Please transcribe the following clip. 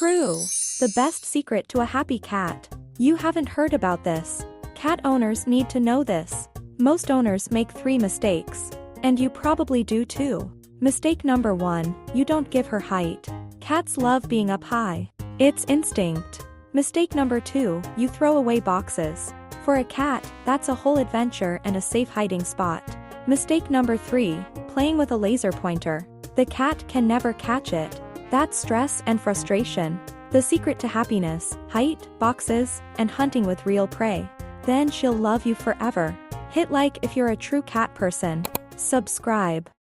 True. The best secret to a happy cat. You haven't heard about this. Cat owners need to know this. Most owners make 3 mistakes. And you probably do too. Mistake number 1, you don't give her height. Cats love being up high. It's instinct. Mistake number 2, you throw away boxes. For a cat, that's a whole adventure and a safe hiding spot. Mistake number 3, playing with a laser pointer. The cat can never catch it. That's stress and frustration. The secret to happiness: height, boxes, and hunting with real prey. Then she'll love you forever. Hit like if you're a true cat person. Subscribe.